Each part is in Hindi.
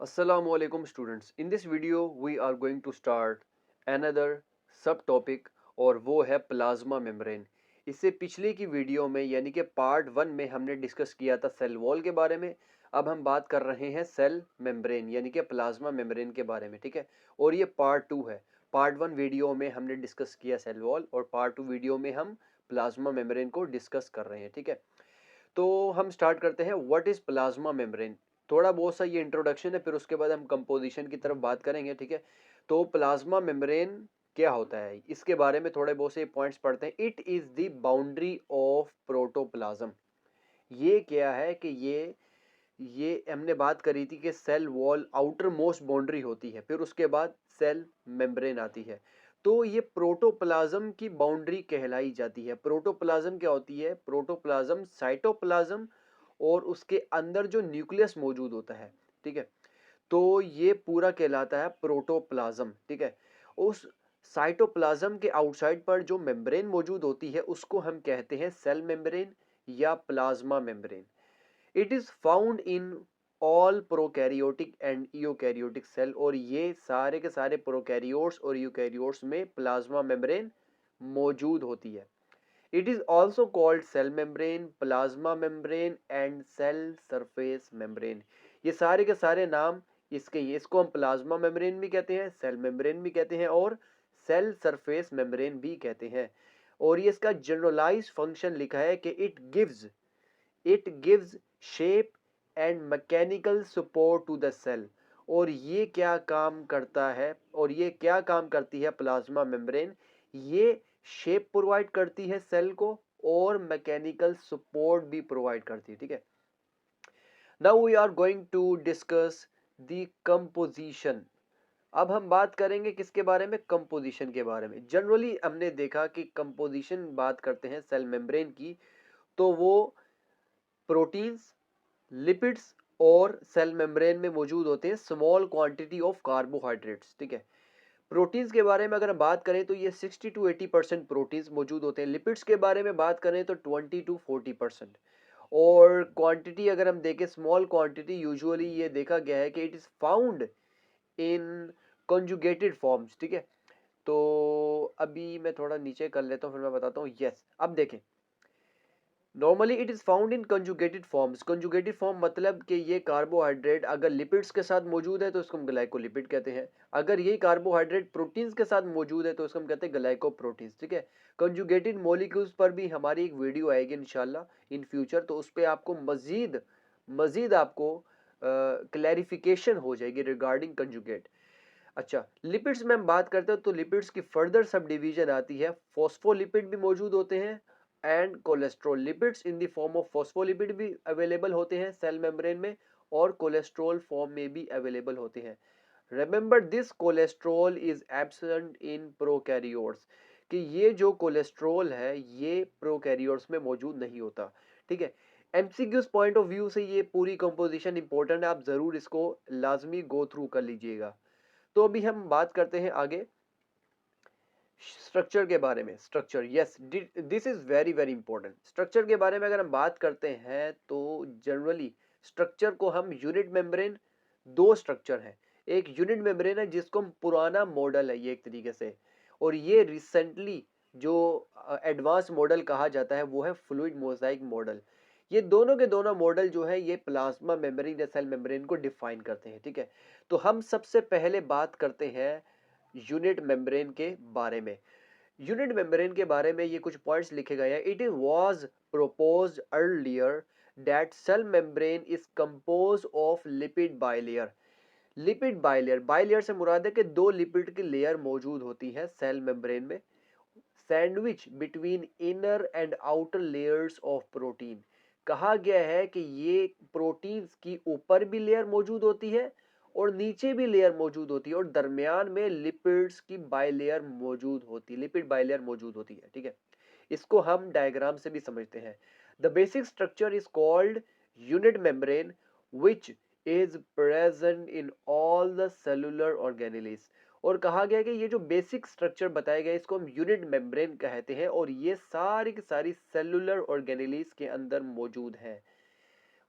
Assalamualaikum students. In this video we are going to start another सब टॉपिक और वो है प्लाज्मा मेम्ब्रेन। इससे पिछले की वीडियो में यानी कि पार्ट 1 में हमने डिस्कस किया था सेल वॉल के बारे में। अब हम बात कर रहे हैं सेल मेम्ब्रेन यानी कि प्लाज्मा मेम्ब्रेन के बारे में, ठीक है। और ये पार्ट 2 है। पार्ट 1 वीडियो में हमने डिस्कस किया सेल वॉल और पार्ट 2 वीडियो में हम प्लाज्मा मेम्ब्रेन को डिस्कस कर रहे हैं, ठीक है। तो हम स्टार्ट करते हैं व्हाट इज प्लाज्मा मेम्ब्रेन। थोड़ा बहुत सा ये इंट्रोडक्शन है, फिर उसके बाद हम कंपोजिशन की तरफ बात करेंगे, ठीक है। तो प्लाज्मा मेम्ब्रेन क्या होता है इसके बारे में थोड़े बहुत से पॉइंट्स पढ़ते हैं। It is the boundary of protoplasm. ये क्या है कि ये हमने बात करी थी कि cell wall outermost boundary होती है, फिर उसके बाद सेल मेम्ब्रेन आती है। तो ये प्रोटोप्लाज्म की बाउंड्री कहलाई जाती है। प्रोटोप्लाज्म क्या होती है? प्रोटोप्लाज्म साइटोप्लाज्म और उसके अंदर जो न्यूक्लियस मौजूद होता है, ठीक है। तो ये पूरा कहलाता है प्रोटोप्लाज्म, ठीक है। उस साइटोप्लाज्म के आउटसाइड पर जो मेम्ब्रेन मौजूद होती है उसको हम कहते हैं सेल मेम्ब्रेन या plasma membrane. It is found in all prokaryotic and eukaryotic cell, और ये सारे के सारे प्रोकैरियोट्स और यूकैरियोट्स में प्लाज्मा मेम्ब्रेन मौजूद होती है। It is also called cell membrane, plasma membrane and cell surface membrane. ये सारे के सारे नाम इसके ही। इसको हम प्लाज्मा मेम्ब्रेन भी कहते हैं, सेल मेम्ब्रेन भी कहते हैं और सेल सरफेस मेम्ब्रेन भी कहते हैं। और ये इसका जनरलाइज फंक्शन लिखा है कि it gives shape and mechanical support to the cell. और ये क्या काम करता है और ये क्या काम करती है प्लाज्मा मेम्ब्रेन? ये शेप प्रोवाइड करती है सेल को और मैकेनिकल सपोर्ट भी प्रोवाइड करती है, ठीक है। Now we are going to discuss the composition. अब हम बात करेंगे किसके बारे में? कंपोजिशन के बारे में। जनरली हमने देखा कि कंपोजिशन बात करते हैं सेल मेम्ब्रेन की तो वो प्रोटीन्स, लिपिड्स और सेल मेम्ब्रेन में मौजूद होते हैं स्मॉल क्वांटिटी ऑफ कार्बोहाइड्रेट्स, ठीक है। प्रोटीन्स के बारे में अगर हम बात करें तो ये 60 to 80% प्रोटीन्स मौजूद होते हैं। लिपिड्स के बारे में बात करें तो 20 to 40%। और क्वांटिटी अगर हम देखें स्मॉल क्वांटिटी, यूजुअली ये देखा गया है कि it is found in conjugated forms, ठीक है। तो अभी मैं थोड़ा नीचे कर लेता हूँ फिर मैं बताता हूँ। यस, अब देखें, normally it is found in conjugated forms. Conjugated form मतलब कि ये कार्बोहाइड्रेट अगर लिपिड्स के साथ मौजूद है तो इसको हम ग्लाइकोलिपिड कहते हैं। अगर यही कार्बोहाइड्रेट प्रोटीन्स के साथ मौजूद है तो इसको हम कहते हैं ग्लाइकोप्रोटीन्स, ठीक है। कंजुगेटेड मॉलिक्यूल्स पर भी हमारी एक वीडियो आएगी इंशाल्लाह इन फ्यूचर, तो उस पर आपको मजीद मजीद आपको क्लैरिफिकेशन हो जाएगी रिगार्डिंग कंजुगेट। अच्छा, लिपिड्स में हम बात करते हैं तो लिपिड्स की फर्दर सब डिवीजन आती है। फॉस्फोलिपिड भी मौजूद होते हैं and cholesterol. Lipids in the form of phospholipid भी अवेलेबल होते हैं सेल मेम्ब्रेन में और कोलेस्ट्रॉल फॉर्म में भी अवेलेबल होते हैं। Remember this cholesterol is absent in prokaryotes, कि ये जो कोलेस्ट्रॉल है ये प्रोकैरियोट्स में मौजूद नहीं होता, ठीक है। एमसीक्यूज पॉइंट ऑफ व्यू से ये पूरी कंपोजिशन इंपॉर्टेंट है, आप जरूर इसको लाजमी गो थ्रू कर लीजिएगा। तो अभी हम बात करते हैं आगे स्ट्रक्चर के बारे में। Structure, yes, this is very very important. Structure के बारे में अगर हम बात करते हैं तो जनरली स्ट्रक्चर को हम यूनिट मेम्ब्रेन, दो स्ट्रक्चर है। एक यूनिट मेम्ब्रेन है जिसको हम पुराना मॉडल है ये एक तरीके से, और ये रिसेंटली जो एडवांस मॉडल कहा जाता है वो है फ्लूइड मोजाइक मॉडल। ये दोनों के दोनों मॉडल जो है ये प्लाज्मा मेम्ब्रेन या सेल मेम्ब्रेन को डिफाइन करते हैं, ठीक है। तो हम सबसे पहले बात करते हैं यूनिट मेम्ब्रेन के बारे में। यूनिट मेम्ब्रेन के बारे में ये कुछ पॉइंट्स लिखे गए हैं। It was proposed earlier that cell membrane is compose of lipid bilayer. Lipid bilayer, bilayer से मुराद है कि दो लिपिड की लेयर मौजूद होती है सेल मेम्ब्रेन में, sandwich between inner and outer layers of protein. कहा गया है कि ये प्रोटीन्स की ऊपर भी लेयर मौजूद होती है और नीचे भी लेयर मौजूद होती है और दरमियान में लिपिड्स की बाइलेयर मौजूद होती है, लिपिड बाइलेयर मौजूद होती है, ठीक है। इसको हम डायग्राम से भी समझते हैं। The basic structure is called unit membrane which is present in all the cellular organelles. और कहा गया कि ये जो बेसिक स्ट्रक्चर बताया गया इसको हम यूनिट मेम्ब्रेन कहते हैं और ये सारी की सारी सेलुलर ऑर्गेनेलिस के अंदर मौजूद है।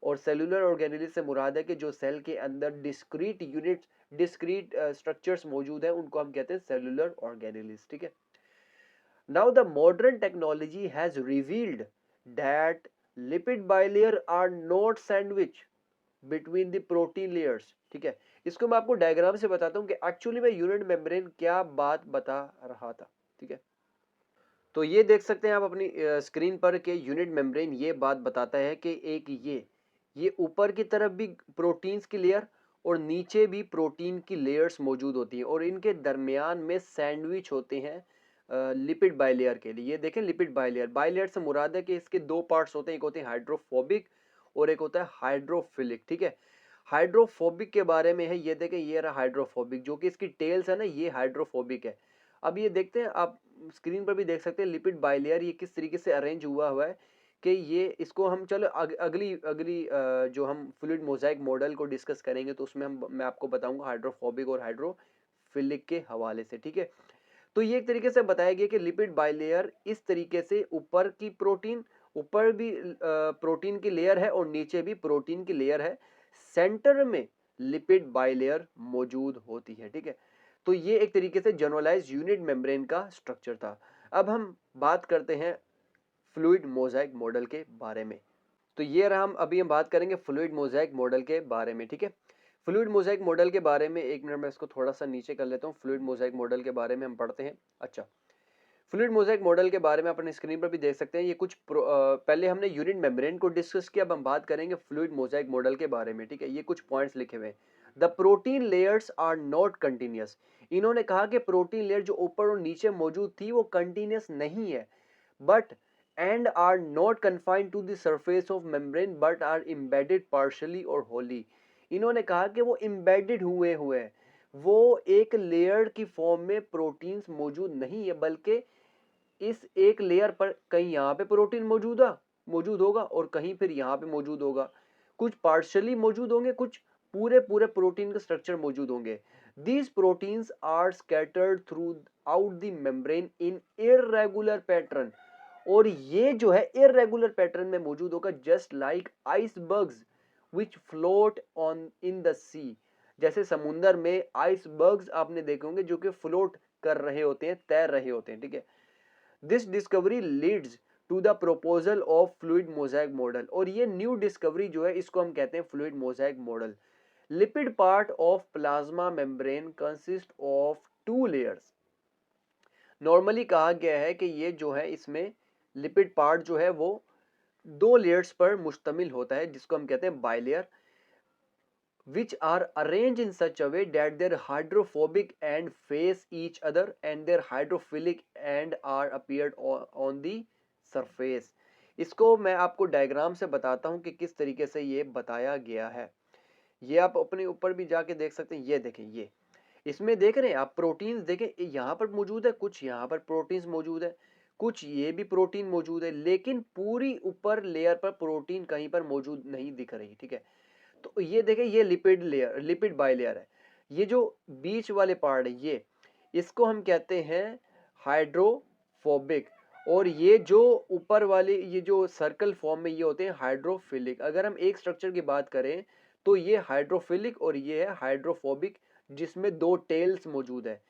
और सेलुलर ऑर्गेनेलिस से मुराद है कि जो सेल के अंदर डिस्क्रीट यूनिट्स, डिस्क्रीट स्ट्रक्चर्स मौजूद है, उनको हम कहते हैं सेलुलर ऑर्गेनेलिस, ठीक है। Now the modern technology has revealed that lipid bilayer are not sandwich between the protein layers, ठीक है। इसको मैं आपको डायग्राम से बताता हूँ कि एक्चुअली में यूनिट मेम्ब्रेन क्या बात बता रहा था, ठीक है। तो ये देख सकते हैं आप अपनी स्क्रीन पर कि यूनिट मेम्ब्रेन ये बात बताता है कि एक ये ऊपर की तरफ भी प्रोटीन्स की लेयर और नीचे भी प्रोटीन की लेयर्स मौजूद होती हैं और इनके दरमियान में सैंडविच होते हैं लिपिड बाइलेयर के लिए। ये देखें लिपिड बाइलेयर, बाइलेयर से मुराद है कि इसके दो पार्ट्स होते हैं, एक होते हैं हाइड्रोफोबिक और एक होता है हाइड्रोफिलिक, ठीक है। हाइड्रोफोबिक के बारे में है, ये देखें ये रहा हाइड्रोफोबिक, जो कि इसकी टेल्स है ना, ये हाइड्रोफोबिक है। अब ये देखते हैं, आप स्क्रीन पर भी देख सकते हैं लिपिड बाइलेयर ये किस तरीके से अरेंज हुआ हुआ है कि ये इसको हम चलो अगली अगली जो हम फ्लूइड मोजाइक मॉडल को डिस्कस करेंगे तो उसमें मैं आपको बताऊंगा हाइड्रोफोबिक और हाइड्रोफिलिक के हवाले से, ठीक है। तो ये एक तरीके से बताया गया कि लिपिड बाइलेयर इस तरीके से ऊपर की प्रोटीन, ऊपर भी प्रोटीन की लेयर है और नीचे भी प्रोटीन की लेयर है, सेंटर में लिपिड बाइलेयर मौजूद होती है, ठीक है। तो ये एक तरीके से जनरलाइज यूनिट मेम्ब्रेन का स्ट्रक्चर था। अब हम बात करते हैं फ्लूइड मोजाइक मॉडल के बारे में। तो ये रहा, हम बात करेंगे फ्लूइड मोजाइक मॉडल के बारे में, ठीक है। फ्लूइड मोजाइक मॉडल के बारे में, एक मिनट में इसको थोड़ा सा नीचे कर लेता हूँ। फ्लूइड मोजाइक मॉडल के बारे में हम पढ़ते हैं। अच्छा, फ्लूइड मोजाइक मॉडल के बारे में अपने स्क्रीन पर भी देख सकते हैं। ये कुछ पहले हमने यूनिट मेम्ब्रेन को डिस्कस किया, अब हम बात करेंगे फ्लूइड मोजाइक मॉडल के बारे में, ठीक है। ये कुछ पॉइंट्स लिखे हुए हैं। The protein layers are not continuous. इन्होंने कहा कि प्रोटीन लेयर जो ऊपर और नीचे मौजूद थी वो कंटिन्यूस नहीं है, but and are not confined to the surface of membrane but are embedded partially और होली। इन्होंने कहा कि वो एम्बेडेड हुए हैं, वो एक लेयर की फॉर्म में प्रोटीन्स मौजूद नहीं है, बल्कि इस एक लेयर पर कहीं यहाँ पे प्रोटीन मौजूद होगा और कहीं फिर यहाँ पे मौजूद होगा, कुछ पार्शियली मौजूद होंगे, कुछ पूरे पूरे प्रोटीन के स्ट्रक्चर मौजूद होंगे। These proteins are scattered throughout the membrane in irregular pattern, और ये जो है इररेगुलर पैटर्न में मौजूद होगा, just like icebergs which float on in the sea. जैसे समुंदर में आइसबर्ग्स आपने देखे होंगे जो कि फ्लोट कर रहे होते हैं, तैर रहे होते हैं, ठीक है। This discovery leads to the proposal of fluid mosaic model, और ये न्यू डिस्कवरी जो है इसको हम कहते हैं fluid mosaic model. Lipid part of plasma membrane consist of two layers. Normally कहा गया है कि ये जो है इसमें लिपिड पार्ट जो है वो दो लेयर्स पर मुश्तमिल होता है, जिसको हम कहते हैं bilayer, which are arranged in such a way that their hydrophobic end face each other and their hydrophilic end are appeared on the surface। इसको मैं आपको डायग्राम से बताता हूँ कि किस तरीके से ये बताया गया है। ये आप अपने ऊपर भी जाके देख सकते हैं। ये देखें, ये इसमें देख रहे हैं आप प्रोटीन्स, देखें यहाँ पर मौजूद है, कुछ यहाँ पर प्रोटीन्स मौजूद है, कुछ ये भी प्रोटीन मौजूद है, लेकिन पूरी ऊपर लेयर पर प्रोटीन कहीं पर मौजूद नहीं दिख रही, ठीक है। तो ये देखें, ये लिपिड लेयर, लिपिड बाइलेयर है। ये जो बीच वाले पार्ट है ये, इसको हम कहते हैं हाइड्रोफोबिक, और ये जो ऊपर वाले ये जो सर्कल फॉर्म में ये होते हैं हाइड्रोफिलिक। अगर हम एक स्ट्रक्चर की बात करें तो ये हाइड्रोफिलिक और ये है हाइड्रोफोबिक, जिसमें दो टेल्स मौजूद है।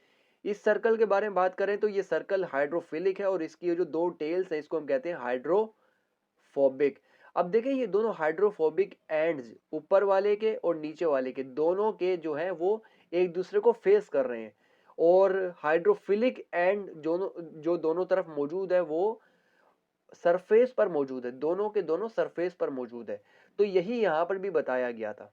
इस सर्कल के बारे में बात करें तो ये सर्कल हाइड्रोफिलिक है और इसकी जो दो टेल्स है इसको हम कहते हैं हाइड्रोफोबिक। अब देखें ये दोनों हाइड्रोफोबिक एंड्स, ऊपर वाले के और नीचे वाले के, दोनों के जो है वो एक दूसरे को फेस कर रहे हैं, और हाइड्रोफिलिक एंड जो दोनों तरफ मौजूद है वो सरफेस पर मौजूद है, दोनों के दोनों सरफेस पर मौजूद है। तो यही यहां पर भी बताया गया था।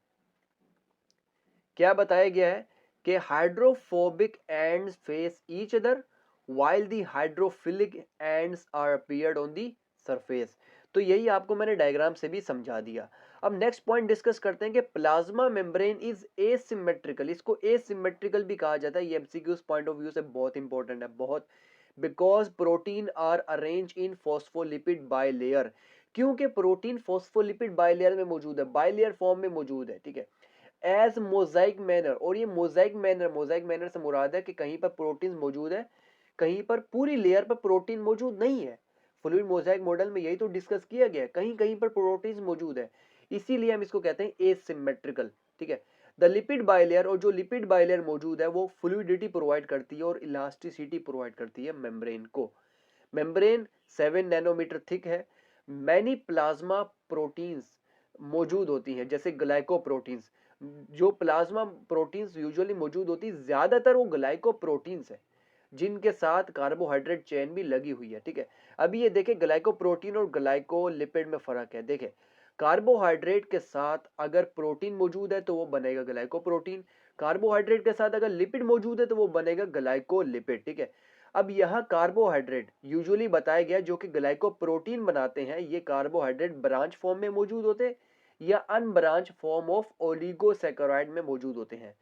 क्या बताया गया है कि hydrophobic ends face each other while the hydrophilic ends are appeared on the surface। तो यही आपको मैंने डायग्राम से भी समझा दिया। अब नेक्स्ट पॉइंट डिस्कस करते हैं कि प्लाज्मा मेम्ब्रेन इज एसिमेट्रिकल। इसको एसिमेट्रिकल भी कहा जाता है, ये एमसीक्यूज पॉइंट ऑफ व्यू से बहुत इंपॉर्टेंट है, बहुत, because protein are arrange in phospholipid bilayer, क्योंकि प्रोटीन फॉस्फोलिपिड बाइलेयर में मौजूद है, बाइलेयर फॉर्म में मौजूद है, ठीक है, एज मोजाइक मैनर। और ये मोजाइक मैनर से मुराद है कि कहीं पर प्रोटीन मौजूद है, कहीं पर पूरी लेयर पर प्रोटीन मौजूद नहीं है। फ्लूइड मोजाइक मॉडल में यही तो डिस्कस किया गया है, कहीं कहीं पर प्रोटीन मौजूद है। इसीलिए हम इसको कहते हैं एसिमेट्रिकल, ठीक है। द लिपिड बाइलेयर, और जो लिपिड बाइलेयर मौजूद है वो फ्लूइडिटी प्रोवाइड करती है और इलास्टिसिटी प्रोवाइड करती है मेम्ब्रेन को। मेम्ब्रेन 7 नैनोमीटर थिक है। मैनी प्लाज्मा प्रोटीन्स मौजूद होती हैं, जैसे ग्लाइकोप्रोटीन्स। जो प्लाज्मा प्रोटीन्स यूजुअली मौजूद होती है ज्यादातर वो ग्लाइकोप्रोटीन्स है, जिनके साथ कार्बोहाइड्रेट चेन भी लगी हुई है, ठीक है। अभी ये देखें ग्लाइकोप्रोटीन और ग्लाइकोलिपिड में फर्क है। देखें कार्बोहाइड्रेट के साथ अगर प्रोटीन मौजूद है तो वो बनेगा ग्लाइकोप्रोटीन, कार्बोहाइड्रेट के साथ अगर लिपिड मौजूद है तो वो बनेगा ग्लाइकोलिपिड, ठीक है। अब यहाँ कार्बोहाइड्रेट यूजुअली बताया गया जो कि ग्लाइकोप्रोटीन बनाते हैं, ये कार्बोहाइड्रेट ब्रांच फॉर्म में मौजूद होते हैं या अनब्रांच फॉर्म ऑफ ओलिगोसैकेराइड में मौजूद होते हैं।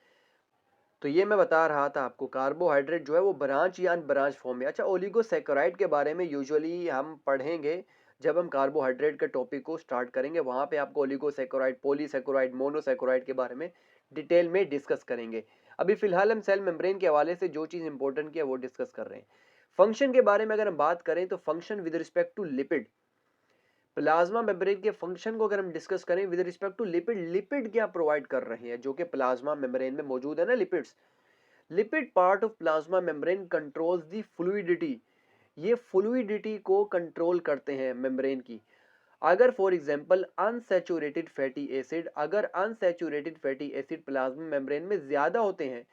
तो ये मैं बता रहा था आपको, कार्बोहाइड्रेट जो है वो ब्रांच या अनब्रांच फॉर्म में। अच्छा, ओलिगोसैकेराइड के बारे में यूजुअली हम पढ़ेंगे जब हम कार्बोहाइड्रेट के टॉपिक को स्टार्ट करेंगे, वहां पे आपको ओलिगोसैकेराइड, पॉलीसैकेराइड, मोनोसैकेराइड के बारे में डिटेल में डिस्कस करेंगे। अभी फिलहाल हम सेल मेम्ब्रेन के हवाले से जो चीज इंपॉर्टेंट की है वो डिस्कस कर रहे हैं। फंक्शन के बारे में अगर हम बात करें तो function with respect to lipid, plasma membrane के फंक्शन को अगर हम डिस्कस करें with respect to lipid, lipid क्या प्रोवाइड कर रहे हैं जो कि प्लाज्मा मेम्ब्रेन में मौजूद है ना, lipids. Lipid part of plasma membrane controls the fluidity, ये फ्लूइडिटी को कंट्रोल करते हैं मेम्ब्रेन की। अगर for example unsaturated fatty acid, अगर unsaturated fatty acid plasma membrane में ज्यादा होते हैं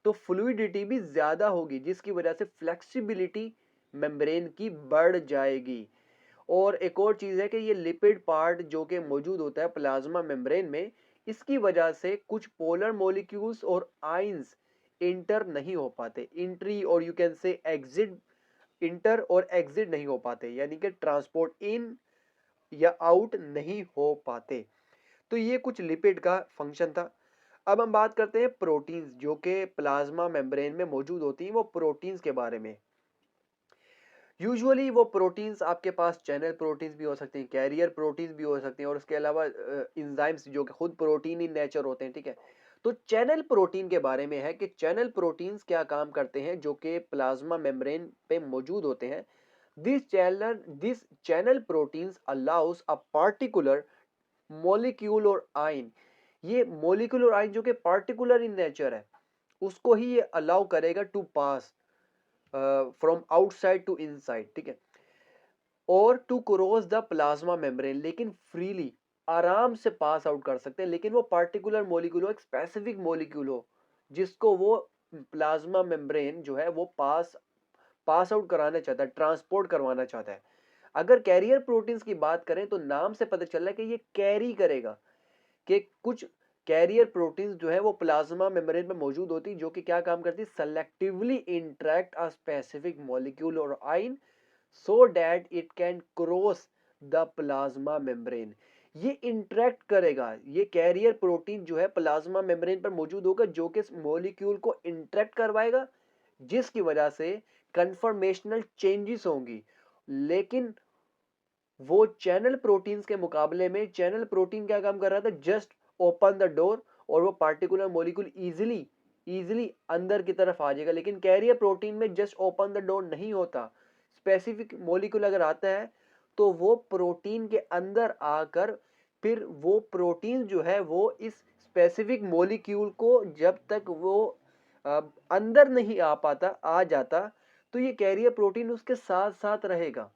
तो फ्लूइडिटी भी ज्यादा होगी, जिसकी वजह से फ्लेक्सिबिलिटी मेम्ब्रेन की बढ़ जाएगी। और एक और चीज है कि ये लिपिड पार्ट जो कि मौजूद होता है प्लाज्मा मेम्ब्रेन में, इसकी वजह से कुछ पोलर मॉलिक्यूल्स और आयंस इंटर नहीं हो पाते, इंट्री और you can say exit, inter और एग्जिट नहीं हो पाते, यानी कि ट्रांसपोर्ट इन या आउट नहीं हो पाते। तो ये कुछ लिपिड का फंक्शन था। अब हम बात करते हैं प्रोटीन्स जो कि प्लाज्मा मेम्ब्रेन में मौजूद होती हैं, वो प्रोटीन्स के बारे में। यूजुअली वो प्रोटीन्स आपके पास चैनल प्रोटीन्स भी हो सकते हैं, कैरियर प्रोटीन्स भी हो सकते हैं, और उसके अलावा इंजाइम्स जो कि खुद प्रोटीन इन नेचर होते हैं, ठीक है। तो चैनल प्रोटीन के बारे में है कि चैनल प्रोटीन्स क्या काम करते हैं जो कि प्लाज्मा मेम्ब्रेन पे मौजूद होते हैं। This channel proteins allow us a particular molecule और आयन, ये मॉलिक्यूल और आयन जो कि पार्टिकुलर इन नेचर है उसको ही ये अलाउ करेगा to pass from outside to inside, ठीक है, और to cross the plasma membrane, लेकिन फ्रीली आराम से पास आउट कर सकते हैं, लेकिन वो पार्टिकुलर मॉलिक्यूल हो, एक स्पेसिफिक मॉलिक्यूल हो जिसको वो प्लाज्मा मेम्ब्रेन जो है वो पास आउट कराना चाहता है, ट्रांसपोर्ट करवाना चाहता है। अगर कैरियर प्रोटीन्स की बात करें तो नाम से पता चल रहा है कि ये कैरी करेगा, कि कुछ कैरियर प्रोटीन्स जो है वो प्लाज्मा मेम्ब्रेन में मौजूद होती है जो कि क्या काम करती है, selectively interact a specific molecule और ion so that it can cross the plasma membrane. ये इंटरेक्ट करेगा, ये कैरियर प्रोटीन जो है प्लाज्मा मेम्ब्रेन पर मौजूद होगा जो कि मॉलिक्यूल को इंटरेक्ट करवाएगा, जिसकी वजह से कन्फर्मेशनल चेंजेस होंगी। लेकिन वो चैनल प्रोटीन्स के मुकाबले में, चैनल प्रोटीन क्या काम कर रहा था, जस्ट ओपन द डोर और वो पार्टिकुलर मॉलिक्यूल इजीली अंदर की तरफ आ जाएगा। लेकिन कैरियर प्रोटीन में जस्ट ओपन द डोर नहीं होता, स्पेसिफिक मॉलिक्यूल अगर आता है तो वो प्रोटीन के अंदर आकर फिर वो प्रोटीन जो है वो इस स्पेसिफिक मॉलिक्यूल को जब तक वो अंदर नहीं आ जाता तो ये कैरियर प्रोटीन उसके साथ साथ रहेगा।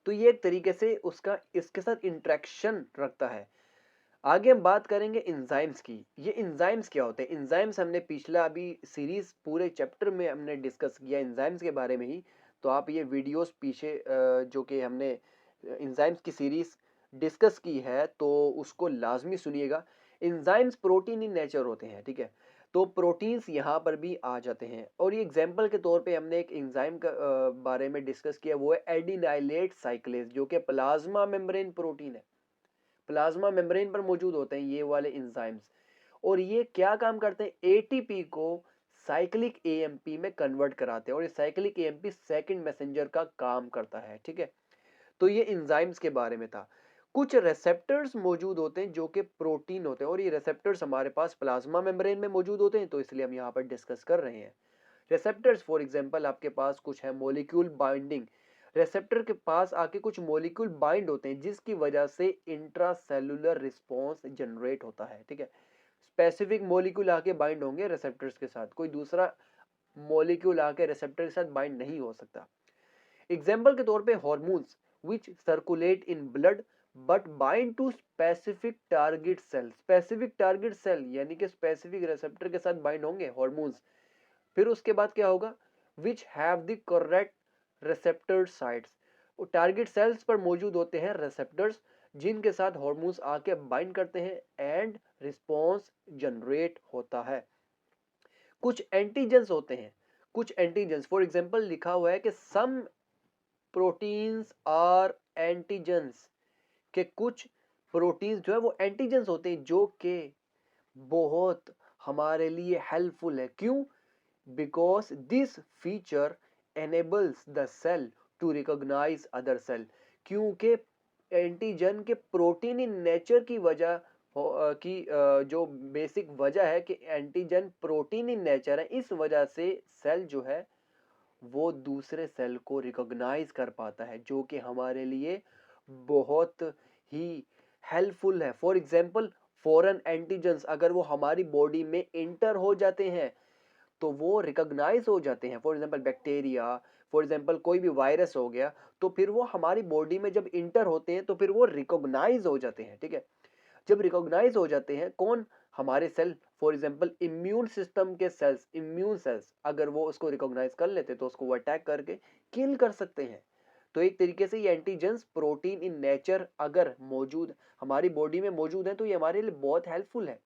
तो ये एक तरीके से उसका इसके साथ इंटरेक्शन रखता है। आगे हम बात करेंगे इंजाइम्स की। ये इंजाइम्स क्या होते हैं? इंजाइम्स हमने पिछला अभी सीरीज पूरे चैप्टर में हमने डिस्कस किया इंजाइम्स के बारे में ही, तो आप ये वीडियोस पीछे जो कि हमने इंजाइम्स की सीरीज डिस्कस की है तो उसको लाजमी सुनिएगा। इंजाइम्स प्रोटीन इन नेचर होते हैं, ठीक है, तो प्रोटीन्स यहाँ पर भी आ जाते हैं। और ये एग्जाम्पल के तौर पे हमने एक एंजाइम का बारे में डिस्कस किया, वो है एडिनाइलेट साइक्लेज जो कि प्लाज्मा मेम्ब्रेन प्रोटीन है, प्लाज्मा मेम्ब्रेन पर मौजूद होते हैं ये वाले एंजाइम्स। और ये क्या काम करते हैं, एटीपी को साइक्लिक एएमपी में कन्वर्ट कराते हैं, और ये साइक्लिक एएमपी सेकंड मैसेंजर का काम करता है, ठीक है। तो ये एंजाइम्स के बारे में था। कुछ रिसेप्टर्स मौजूद होते हैं जो कि प्रोटीन होते हैं, और ये रिसेप्टर्स हमारे पास प्लाज्मा मेम्ब्रेन में मौजूद होते हैं, तो इसलिए हम यहाँ पर डिस्कस कर रहे हैं। रिसेप्टर्स फॉर एग्जांपल आपके पास कुछ है, मॉलिक्यूल बाइंडिंग रिसेप्टर के पास आके कुछ मॉलिक्यूल बाइंड होते हैं जिसकी वजह से इंट्रासेलुलर रिस्पॉन्स जनरेट होता है, ठीक है। स्पेसिफिक मॉलिक्यूल आके बाइंड होंगे रिसेप्टर्स के साथ, कोई दूसरा मॉलिक्यूल आके रिसेप्टर के साथ बाइंड नहीं हो सकता। एग्जाम्पल के तौर पे hormones which circulate in blood but bind to specific target cell, specific target cell यानी कि स्पेसिफिक रिसेप्टर के साथ बाइंड होंगे हॉर्मोन्स। फिर उसके बाद क्या होगा, which have the correct receptor sites, target cells पर मौजूद होते हैं रिसेप्टर्स जिनके साथ हॉर्मोन्स आके बाइंड करते हैं एंड रिस्पॉन्स जनरेट होता है। कुछ एंटीजेंस होते हैं, कुछ एंटीजेंस, फॉर एग्जांपल लिखा हुआ है कि सम प्रोटीन्स आर एंटीजेंस, के कुछ प्रोटीन्स जो है वो एंटीजेंस होते हैं जो कि बहुत हमारे लिए हेल्पफुल है। क्यों? Because this feature enables the cell to recognize other cell, क्योंकि एंटीजन के प्रोटीन इन नेचर की वजह जो बेसिक वजह है कि एंटीजन प्रोटीन इन नेचर है, इस वजह से सेल जो है वो दूसरे सेल को रिकॉग्नाइज कर पाता है जो कि हमारे लिए बहुत ही हेल्पफुल है। फॉर एग्जांपल फॉरेन एंटीजन्स अगर वो हमारी बॉडी में इंटर हो जाते हैं तो वो रिकॉग्नाइज हो जाते हैं। For example bacteria, for example कोई भी वायरस हो गया, तो फिर वो हमारी बॉडी में जब इंटर होते हैं तो फिर वो रिकॉग्नाइज हो जाते हैं, ठीक है। जब रिकॉग्नाइज हो जाते हैं कौन, हमारे cell, for example immune system के सेल्स, इम्यून सेल्स अगर वो उसको रिकॉग्नाइज कर लेते तो उसको वो अटैक करके किल कर सकते हैं। तो एक तरीके से ये एंटीजेंस प्रोटीन इन नेचर अगर मौजूद हमारी बॉडी में मौजूद है तो ये हमारे लिए बहुत हेल्पफुल है।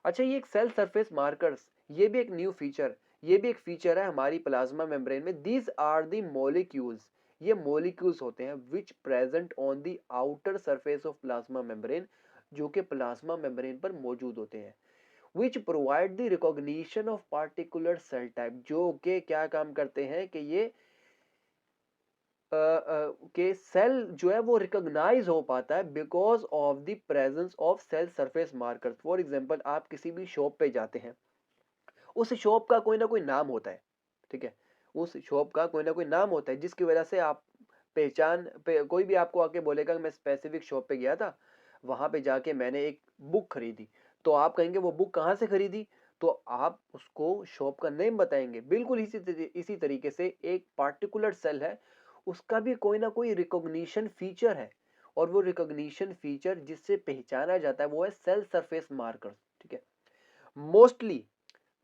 अच्छा, ये एक सेल सरफेस मार्कर्स, ये भी एक न्यू फीचर, ये भी एक फीचर है हमारी प्लाज्मा मेम्ब्रेन में। दीज आर दी मॉलिक्यूल्स, ये मॉलिक्यूल्स होते हैं which present on the outer surface of plasma membrane, जो कि प्लाज्मा मेम्ब्रेन पर मौजूद होते हैं। Which provide the recognition of particular cell type, जो कि क्या काम करते हैं कि ये के सेल जो है वो रिकॉग्नाइज हो पाता है because of the presence of cell surface markers. For example आप किसी भी शॉप पे जाते हैं, उस शॉप का कोई ना कोई नाम होता है, ठीक है। उस शॉप का कोई ना कोई नाम होता है जिसकी वजह से आप पहचान पे, कोई भी आपको आके बोलेगा कि मैं स्पेसिफिक शॉप पे गया था, वहां पे जाके मैंने एक बुक खरीदी, तो आप कहेंगे वो बुक कहाँ से खरीदी, तो आप उसको शॉप का नेम बताएंगे। बिल्कुल इसी तरीके से एक पार्टिकुलर सेल है, उसका भी कोई ना कोई रिकॉग्निशन फीचर है, और वो रिकॉग्निशन फीचर जिससे पहचाना जाता है वो है सेल सरफेस मार्कर, ठीक है। Mostly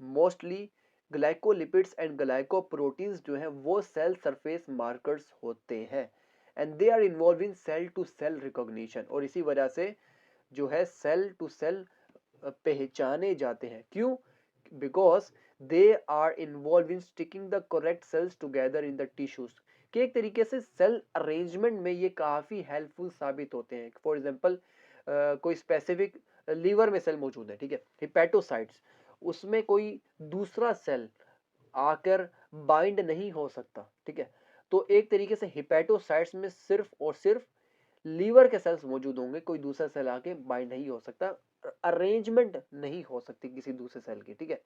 mostly glycolipids and glycoproteins जो है वो सेल सरफेस मार्कर्स होते हैं and they are involve in cell to cell recognition, और इसी वजह से जो है सेल टू सेल पहचाने जाते हैं। क्यों? Because they are involve in sticking the correct cells together in the tissues, कि एक तरीके से सेल अरेंजमेंट में ये काफी हेल्पफुल साबित होते हैं। फॉर एग्जांपल कोई स्पेसिफिक लीवर में सेल मौजूद है, ठीक है, हिपैटोसाइट्स, उसमें कोई दूसरा सेल आकर बाइंड नहीं हो सकता, ठीक है। तो एक तरीके से हिपैटोसाइट्स में सिर्फ और सिर्फ लीवर के सेल्स मौजूद होंगे, कोई दूसरा सेल आके बाइंड नहीं हो सकता, अरेंजमेंट नहीं हो सकती किसी दूसरे सेल की, ठीक है।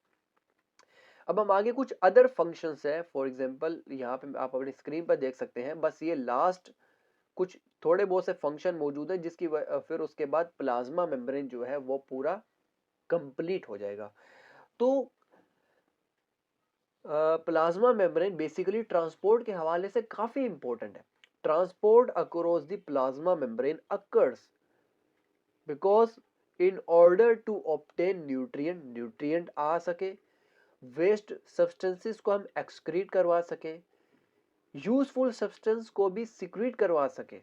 अब हम आगे कुछ अदर फंक्शंस है, फॉर एग्जांपल यहाँ पे आप अपनी स्क्रीन पर देख सकते हैं, बस ये लास्ट कुछ थोड़े बहुत से फंक्शन मौजूद है जिसकी फिर उसके बाद प्लाज्मा मेम्ब्रेन जो है वो पूरा कंप्लीट हो जाएगा। तो प्लाज्मा मेम्ब्रेन बेसिकली ट्रांसपोर्ट के हवाले से काफी इंपॉर्टेंट है। Transport across the plasma membrane occurs because in order to obtain nutrient आ सके, वेस्ट सब्सटेंसेस को हम एक्सक्रीट करवा सके, यूजफुल सब्सटेंस को भी सिक्रीट करवा सके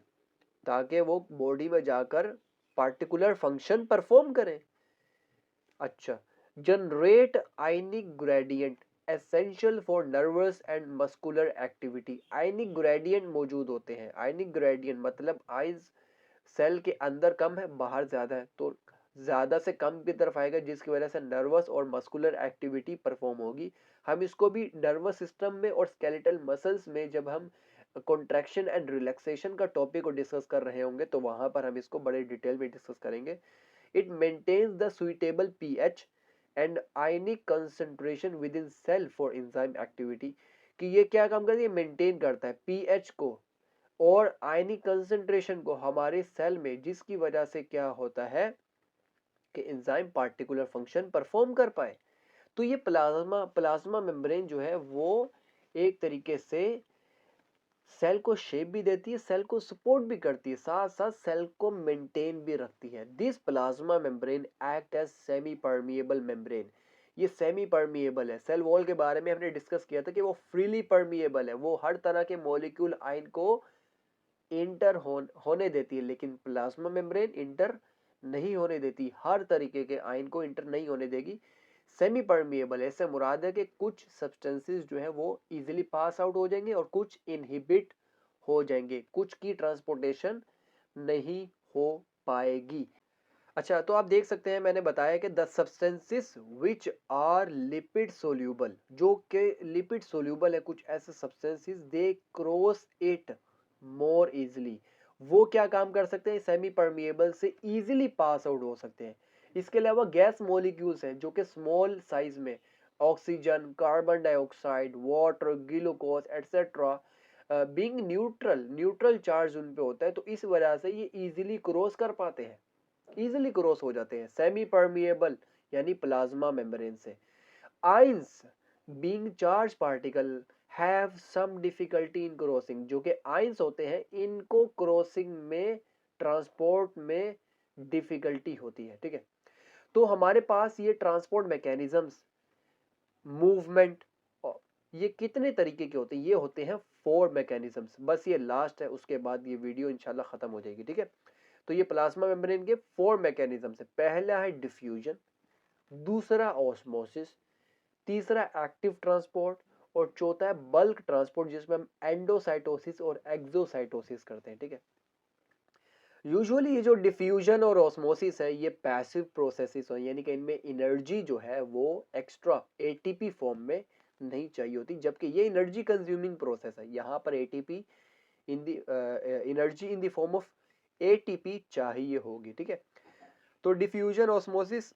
ताकि वो बॉडी में जाकर पार्टिकुलर फंक्शन परफॉर्म करे। अच्छा, generate ionic gradient essential for nervous and muscular activity, ionic gradient मौजूद होते हैं। आयनिक ग्रेडियंट मतलब आइज सेल के अंदर कम है बाहर ज्यादा है, तो ज्यादा से कम की तरफ आएगा जिसकी वजह से नर्वस और मस्कुलर एक्टिविटी परफॉर्म होगी। हम इसको भी नर्वस सिस्टम में और स्केलेटल मसल्स में जब हम कॉन्ट्रैक्शन एंड रिलैक्सेशन का टॉपिक को डिस्कस कर रहे होंगे तो वहां पर हम इसको बड़े डिटेल में डिस्कस करेंगे। It maintains the suitable pH and ionic concentration within cell for enzyme activity, कि ये क्या काम करती है, मेंटेन करता है pH को, और आयनिक कंसंट्रेशन को हमारे सेल में, जिसकी वजह से क्या होता है कि एंजाइम पार्टिकुलर फंक्शन परफॉर्म कर पाए। तो ये प्लाज्मा मेम्ब्रेन जो है वो एक तरीके से सेल को शेप भी देती है, सेल को सपोर्ट भी करती है, साथ साथ सेल को मेंटेन भी रखती है। This plasma membrane act as semi permeable membrane. ये सेमी परमिएबल है। सेल वॉल के बारे में हमने डिस्कस किया था कि वो फ्रीली परमिएबल है, वो हर तरह के मॉलिक्यूल आयन को इंटर होने देती है, लेकिन प्लाज्मा मेम्ब्रेन इंटर नहीं होने देती, हर तरीके के आयन को इंटर नहीं होने देगी। सेमी परमिएबल ऐसे मुराद है कि कुछ सब्सटेंसेस जो है वो इजीली पास आउट हो जाएंगे और कुछ इनहिबिट हो जाएंगे, कुछ की ट्रांसपोर्टेशन नहीं हो पाएगी। अच्छा, तो आप देख सकते हैं मैंने बताया कि the substances which are lipid soluble, जो कि लिपिड सोल्यूबल है, कुछ ऐसे substances they cross it more easily. वो क्या काम कर सकते हैं, सेमी परमिएबल से इजीली पास आउट हो सकते हैं। इसके अलावा गैस मॉलिक्यूल्स हैं जो कि स्मॉल साइज में oxygen, carbon dioxide, water, glucose etcetera being neutral charge उन पे होता है, तो इस वजह से ये इजीली क्रॉस कर पाते हैं, इजीली क्रॉस हो जाते हैं सेमी परमिएबल यानी प्लाज्मा मेम्ब्रेन से। Ions being charge particle have some difficulty in crossing, जो कि आयंस होते हैं इनको क्रॉसिंग में, ट्रांसपोर्ट में डिफिकल्टी होती है। ठीक है, तो हमारे पास ये ट्रांसपोर्ट मैकेनिज्म्स, मूवमेंट, ये कितने तरीके के होते हैं, ये होते हैं 4 मैकेनिज्म्स। बस ये लास्ट है, उसके बाद ये वीडियो इंशाल्लाह खत्म हो जाएगी। ठीक है, तो ये प्लाज्मा मेम्ब्रेन के 4 मैकेनिज्म्स है। पहला है डिफ्यूजन, दूसरा ऑस्मोसिस, तीसरा एक्टिव ट्रांसपोर्ट और चौथा है बल्क ट्रांसपोर्ट, जिसमें हम एंडोसाइटोसिस और एक्सोसाइटोसिस करते हैं। ठीक है, यूजुअली ये जो डिफ्यूजन और ऑस्मोसिस है ये पैसिव प्रोसेसेस हो, यानी कि इनमें एनर्जी जो है वो एक्स्ट्रा एटीपी फॉर्म में नहीं चाहिए होती, जबकि ये एनर्जी कंज्यूमिंग प्रोसेस है। यहाँ पर ATP in the energy in the form of ATP चाहिए होगी। ठीक है, तो diffusion, osmosis,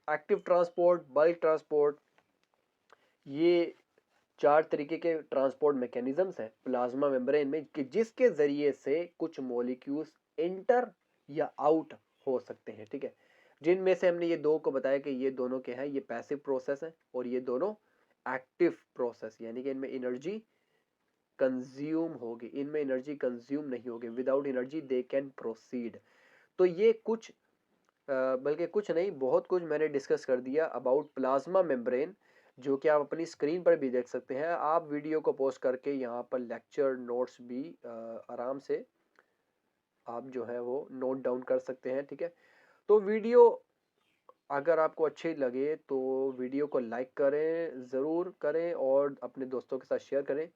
active transport, bulk transport, ये 4 तरीके के ट्रांसपोर्ट मैकेनिज्म्स हैं प्लाज्मा मेम्ब्रेन में, कि जिसके जरिए से कुछ मॉलिक्यूल्स इंटर या आउट हो सकते हैं। ठीक है, जिनमें से हमने ये दो को बताया कि ये दोनों के हैं, ये पैसिव प्रोसेस है और ये दोनों एक्टिव प्रोसेस, यानी कि इनमें एनर्जी कंज्यूम होगी, इनमें एनर्जी कंज्यूम नहीं होगी, without energy they can proceed. तो ये कुछ बल्कि कुछ नहीं, बहुत कुछ मैंने डिस्कस कर दिया अबाउट प्लाज्मा मेम्ब्रेन, जो कि आप अपनी स्क्रीन पर भी देख सकते हैं। आप वीडियो को पॉज करके यहाँ पर लेक्चर नोट्स भी आराम से आप जो है वो नोट डाउन कर सकते हैं। ठीक है, तो वीडियो अगर आपको अच्छी लगे तो वीडियो को लाइक करें, ज़रूर करें और अपने दोस्तों के साथ शेयर करें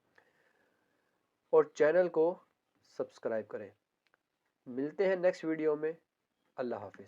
और चैनल को सब्सक्राइब करें। मिलते हैं नेक्स्ट वीडियो में। अल्लाह हाफिज़।